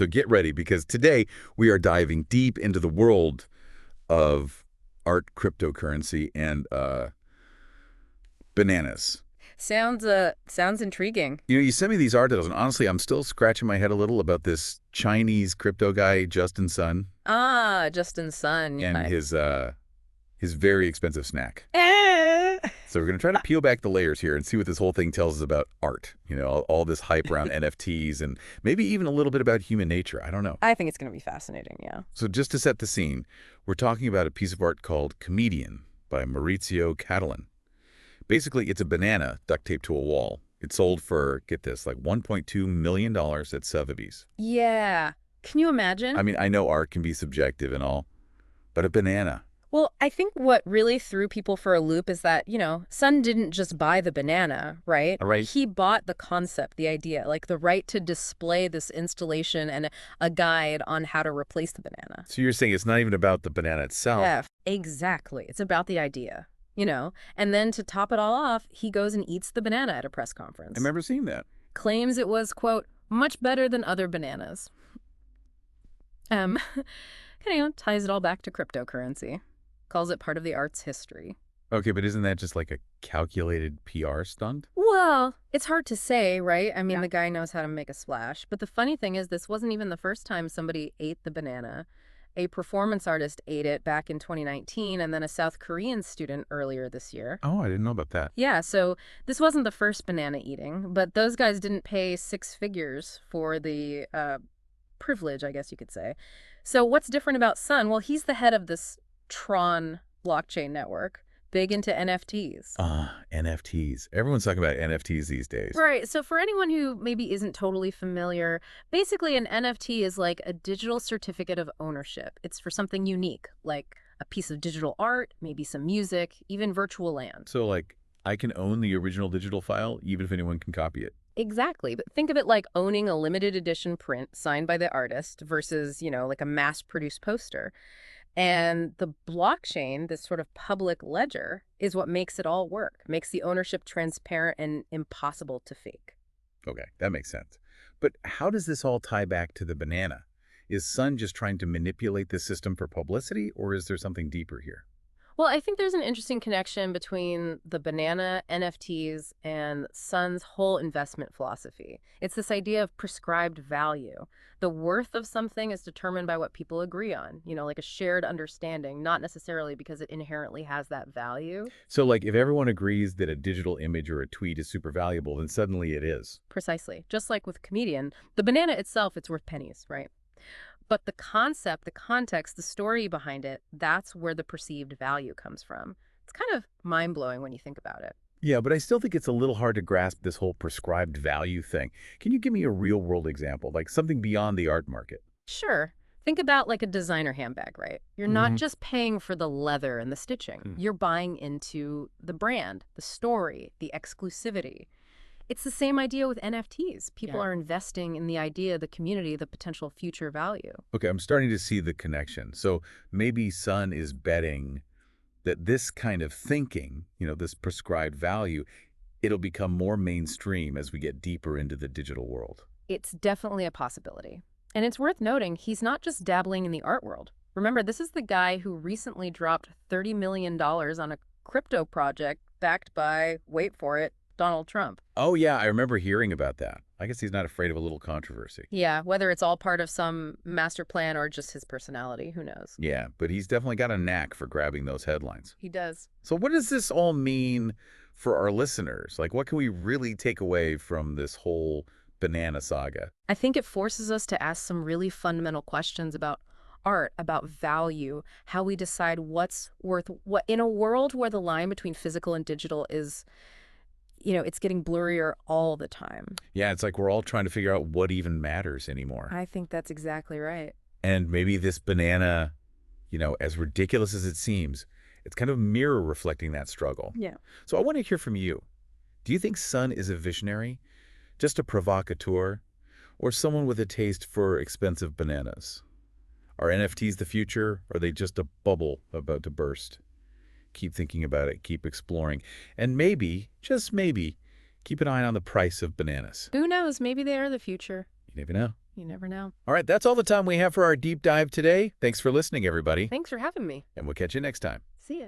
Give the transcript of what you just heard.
So get ready, because today we are diving deep into the world of art, cryptocurrency, and bananas. Sounds intriguing. You sent me these articles, and honestly, I'm still scratching my head a little about this Chinese crypto guy, Justin Sun, Ah, Justin Sun. and his very expensive snack. Eh. So we're going to try to peel back the layers here and see what this whole thing tells us about art. All this hype around NFTs and maybe even a little bit about human nature. I don't know. I think it's going to be fascinating, yeah. So just to set the scene, we're talking about a piece of art called Comedian by Maurizio Cattelan. Basically, it's a banana duct taped to a wall. It sold for, get this, like $1.2 million at Sotheby's. Yeah. Can you imagine? I mean, I know art can be subjective and all, but a banana. Well, I think what really threw people for a loop is that, Sun didn't just buy the banana, right? All right. He bought the concept, the idea, like the right to display this installation and a guide on how to replace the banana. So you're saying it's not even about the banana itself? Yeah, exactly. It's about the idea, And then to top it all off, he goes and eats the banana at a press conference. I remember seeing that. Claims it was, quote, much better than other bananas. Kind of ties it all back to cryptocurrency. Calls it part of the art's history. Okay, but isn't that just like a calculated PR stunt? Well, it's hard to say, right? I mean, Yeah. The guy knows how to make a splash. But the funny thing is, this wasn't even the first time somebody ate the banana. A performance artist ate it back in 2019, and then a South Korean student earlier this year. Oh, I didn't know about that. Yeah, so this wasn't the first banana eating, but those guys didn't pay six figures for the privilege, I guess you could say. So what's different about Sun? Well, he's the head of this Tron blockchain network, big into NFTs. NFTs. Everyone's talking about NFTs these days. Right. So for anyone who maybe isn't totally familiar, basically an NFT is like a digital certificate of ownership. It's for something unique, like a piece of digital art, maybe some music, even virtual land. So, like, I can own the original digital file, even if anyone can copy it. Exactly. But think of it like owning a limited edition print signed by the artist versus, like a mass-produced poster. And the blockchain, this sort of public ledger, is what makes it all work, makes the ownership transparent and impossible to fake. Okay, that makes sense. But how does this all tie back to the banana? Is Sun just trying to manipulate the system for publicity, or is there something deeper here? Well, I think there's an interesting connection between the banana, NFTs, and Sun's whole investment philosophy. It's this idea of prescribed value. The worth of something is determined by what people agree on, like a shared understanding, not necessarily because it inherently has that value. So, like, if everyone agrees that a digital image or a tweet is super valuable, then suddenly it is. Precisely. Just like with Comedian, the banana itself, it's worth pennies, right? But the concept, the context, the story behind it, that's where the perceived value comes from. It's kind of mind-blowing when you think about it. Yeah, but I still think it's a little hard to grasp this whole prescribed value thing. Can you give me a real-world example, like something beyond the art market? Sure. Think about like a designer handbag, right? You're not just paying for the leather and the stitching. You're buying into the brand, the story, the exclusivity. It's the same idea with NFTs. People are investing in the idea, the community, the potential future value. Okay, I'm starting to see the connection. So maybe Sun is betting that this kind of thinking, this prescribed value, it'll become more mainstream as we get deeper into the digital world. It's definitely a possibility. And it's worth noting, he's not just dabbling in the art world. Remember, this is the guy who recently dropped $30 million on a crypto project backed by, wait for it, Donald Trump. Oh, yeah, I remember hearing about that. I guess he's not afraid of a little controversy. Yeah, whether it's all part of some master plan or just his personality, who knows? Yeah, but he's definitely got a knack for grabbing those headlines. He does. So what does this all mean for our listeners? Like, what can we really take away from this whole banana saga? I think it forces us to ask some really fundamental questions about art, about value, how we decide what's worth what in a world where the line between physical and digital is, it's getting blurrier all the time. Yeah, it's like we're all trying to figure out what even matters anymore. I think that's exactly right. And maybe this banana, as ridiculous as it seems, it's kind of a mirror reflecting that struggle. Yeah. So I want to hear from you. Do you think Sun is a visionary, just a provocateur, or someone with a taste for expensive bananas? Are NFTs the future? Or are they just a bubble about to burst? Keep thinking about it, keep exploring, and maybe, just maybe, keep an eye on the price of bananas. Who knows? Maybe they are the future. You never know. You never know. All right, that's all the time we have for our deep dive today. Thanks for listening, everybody. Thanks for having me. And we'll catch you next time. See ya.